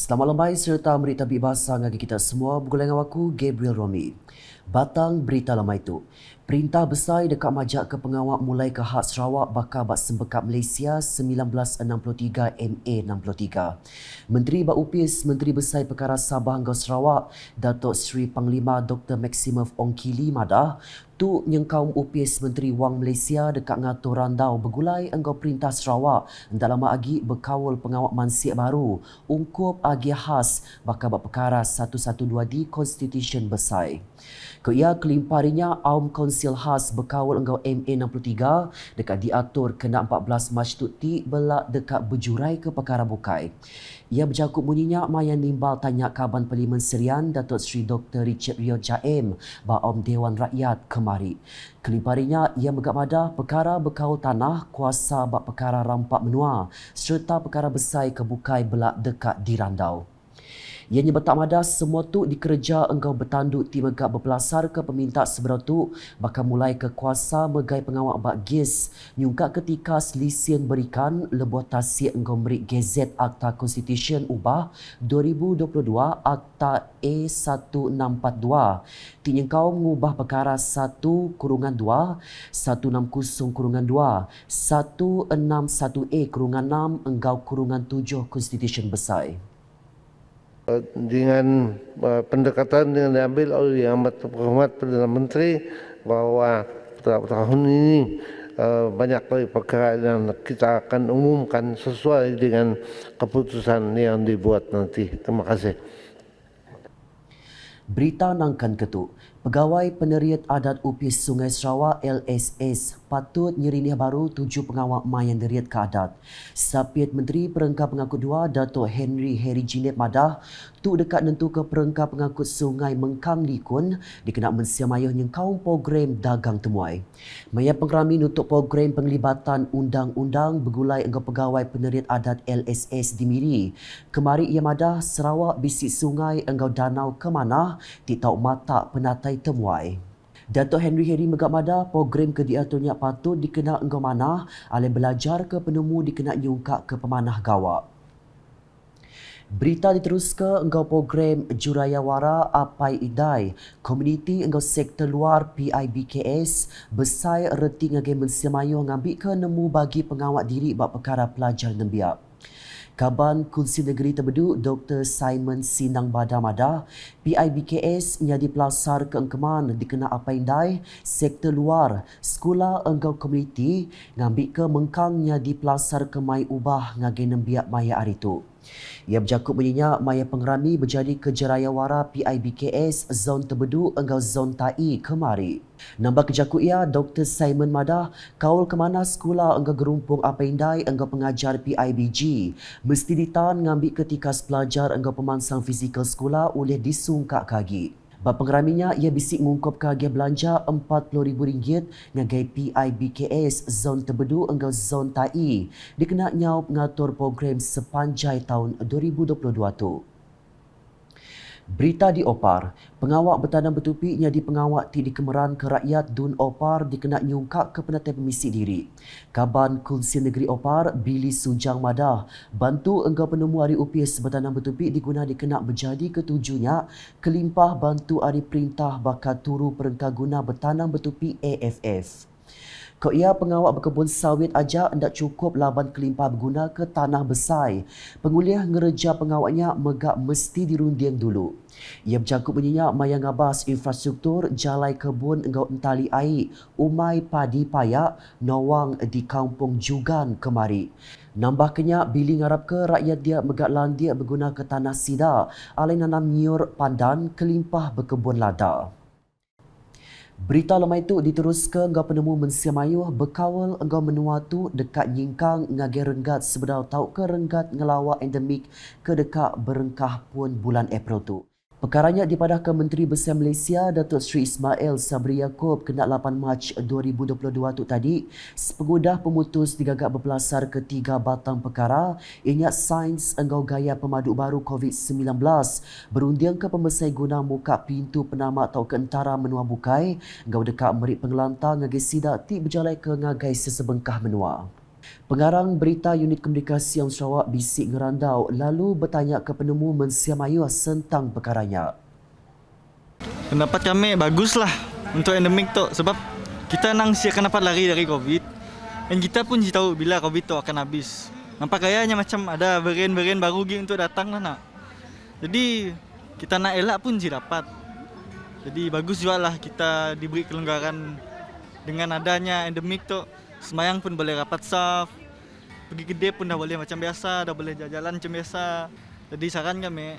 Selamat lembai serta berita bahasa ngagi kita semua. Bergulai dengan aku, Gabriel Romi. Batang berita lemai itu. Perintah besar dekat majak ke pengawal mulai ke Hak Sarawak bakal bak sembekap Malaysia 1963 MA 63. Menteri Bak Upis, Menteri Besar Perkara Sabah Angkau Sarawak, Datuk Seri Panglima Dr. Maximov Ongkili Madah, tu nyengkau upis Menteri Wang Malaysia dekat ngatur randau bergulai engkau perintah Sarawak dalam agi berkawal pengawal mansik baru ungkup agi khas bakal perkara 112 di Konstitusi Besar. Ia kelimparinya Aum Konsil Khas berkawal engkau MA 63 dekat diatur kena 14 Mac tuti belak dekat berjurai ke perkara bukai. Ia bercakup bunyinya mayan nimbal tanya Kaban Parlimen Serian Datuk Seri Dr. Richard Rio Jaim Baom Dewan Rakyat kemari. Kelimparinya ia megak madah perkara berkawal tanah kuasa bak perkara rampak menua serta perkara besar kebukai belak dekat dirandau. Ianya bertak madah semua tu dikerja engkau bertanduk ti megak berpelasar ke peminta seberau tu bakal mulai ke kuasa megai pengawal bak GIS nyungka ketika selisian berikan lebuh tasik engkau merik Gazet Akta Konstitusi Ubah 2022 Akta A1642 ti engkau mengubah perkara 1-2 160-2 161A-6 engkau 7 Konstitusi Besar. Dengan pendekatan yang diambil oleh Yang Berhormat Perdana Menteri bahawa tahun ini banyak lagi perkara yang kita akan umumkan sesuai dengan keputusan yang dibuat nanti. Terima kasih. Berita nangkan ketuk. Pegawai Peneriat Adat Upis Sungai Sarawak LSS patut nyerinih baru 7 pengawal mayan deriat ke adat. Sapiat Menteri Perengkap Pengakut 2 Datuk Henry Jinip Madah tu dekat nentu ke Perengkap Pengakut Sungai Mengkang Likun dikena mensiamayuh nyengkau program dagang temuai. Maya pengerami nutuk program penglibatan undang-undang bergulai engkau pegawai Peneriat Adat LSS di Miri. Kemari ia madah Sarawak bisik sungai engkau danau ke mana titau mata penatai temuai. Datuk Henry megak madah program ke diaturnya patut dikena engkau mana alih belajar ke penemu dikena nyungkak ke pemanah gawak. Berita diteruskan engkau program Jurayawara Apai Idai, komuniti engkau sektor luar PIBKS besar reti ngagai mensiamayu ngambil ke nemu bagi pengawat diri bak perkara pelajar nembiak. Kaban Kunsi Negeri Terbeduk Dr. Simon Sinang Badamada, PIBKS menjadi pelasar keengkeman dikena Apaindai, sektor luar, sekolah engkau komuniti, ngambil ke Mengkang menjadi pelasar ke Mai Ubah ngagai nembiak maya hari itu. Ia bercakup bunyinya maya pengerami berjadi ke Jerayawara PIBKS zon Terbeduk engkau zon Tai kemari. Nambah kejakut ia Dr. Simon Madah kaul ke mana sekolah engkau gerumpung Apaindai engkau pengajar PIBG mesti ditahan ngambil ketika pelajar engkau pemansang fizikal sekolah oleh disungkak kaki. Bab pengeraminya, ia bisik mengungkap kehagian belanja RM40,000 ngagai PIBKS zon Terbeduk engkau zon Tai dikena nyau mengatur program sepanjang tahun 2022 tu. Berita di Opar, pengawak bertanam bertupi jadi pengawak ti dikemeran ke rakyat Dun Opar dikena nyungkak ke penatai pemisik diri. Kaban Kunsi Negeri Opar, Billy Sujang Madah, bantu engkau penemu hari upis bertanam bertupi diguna dikena berjadi ketujuhnya kelimpah bantu hari perintah bakat turu perengkah guna bertanam bertupi AFF. Kau ia pengawak berkebun sawit aja hendak cukup laban kelimpah berguna ke tanah besar. Penguliah ngereja pengawaknya megak mesti dirunding dulu. Ia bercakup bunyinya maya ngabas infrastruktur jalai kebun engkau entali air, umai padi payak, nawang di kampung Jugan kemari. Nambahkannya, Billy ngarap ke rakyat dia megak landia berguna ke tanah sida, alai nanam nyiur pandan kelimpah berkebun lada. Berita lemah itu diteruskan engkau penemu mensiamayuh berkawal engkau menua tu dekat nyingkang ngagai renggat sebedau tau ke renggat ngelawak endemik ke dekat berengkah pun bulan April tu. Perkaranya dipadahkan Menteri Besar Malaysia Datuk Seri Ismail Sabri Yaakob kena 8 Mac 2022 tu tadi sepegudah pemutus digagak berpelasar ketiga batang perkara ianya sains engkau gaya pemaduk baru COVID-19 berundiang ke pembesar guna muka pintu penama atau kentara menua bukai engkau dekat merik pengelantang ngagai sidak ti berjalai ke ngagai sesebengkah menua. Pengarang berita unit komunikasi yang Sarawak Bisik Ngerandau lalu bertanya ke penemu Mensia Mayus tentang perkaranya. Pendapat kami baguslah untuk endemik tu sebab kita nang siakan dapat lari dari COVID dan kita pun tahu bila COVID tu akan habis. Nampak kayaknya macam ada varian-varian baru lagi untuk datang lah nak. Jadi kita nak elak pun dapat. Jadi bagus juga lah kita diberi kelonggaran dengan adanya endemik tu. Semayang pun boleh rapat saf. Pergi kedai pun dah boleh macam biasa, dah boleh jalan macam biasa. Jadi saran kami,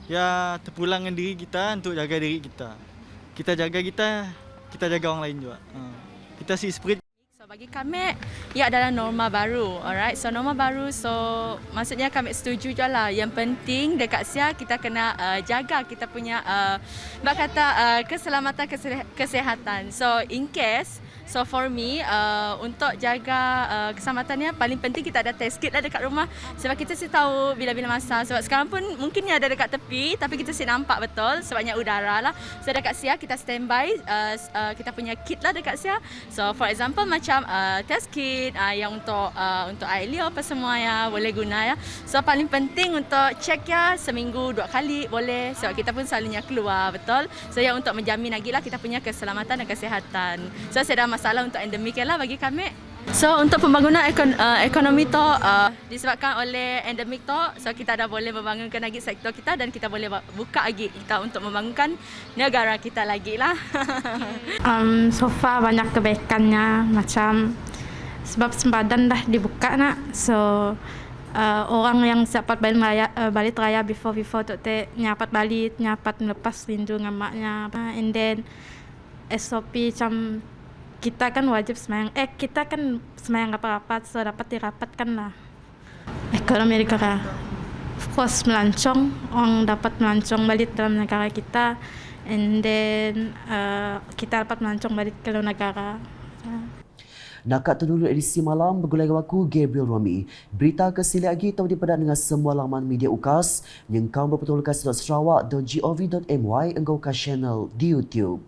ya terpulangkan diri kita untuk jaga diri kita. Kita jaga kita jaga orang lain juga. Kita si spirit. So bagi kami, ia adalah norma baru. Alright, so norma baru, so maksudnya kami setuju je lah. Yang penting dekat sia kita kena jaga kita punya keselamatan kesihatan. So in case, so for me, untuk jaga keselamatannya paling penting kita ada test kit lah dekat rumah. Sebab kita sih tahu bila-bila masa. Sebab sekarang pun mungkin ada dekat tepi, tapi kita sih nampak betul sebabnya udara lah. So dekat sia kita standby, kita punya kit lah dekat sia. So for example macam test kit yang untuk air liur apa semua ya boleh guna ya. So paling penting untuk cek ya seminggu 2 kali boleh. Sebab kita pun selalunya keluar betul. So yang untuk menjamin lagi lah kita punya keselamatan dan kesihatan. So saya dah masalah untuk endemik lah bagi kami. So untuk pembangunan ekonomi tu disebabkan oleh endemik tu, so kita dah boleh membangunkan lagi sektor kita dan kita boleh buka lagi kita untuk membangunkan negara kita lagi lah. So far banyak kebaikannya macam sebab sempadan dah dibuka nak. So orang yang dapat balik raya before tu nyapat balik, nyapat melepas rindu dengan maknya. And then SOP macam kita kan wajib semayang. Kita kan semayang rapat-rapat, so dapat dirapatkan lah. Ekonomi negara. Of course melancong, orang dapat melancong balik dalam negara kita. And then kita dapat melancong balik ke luar negara. Nakat tu dulu edisi malam bergulai dengan aku Gabriel Romi. Berita kesili lagi tahu dipedak dengan semua laman media UKAS yang kau berpetulkan Sarawak.gov.my engkau ke channel di YouTube.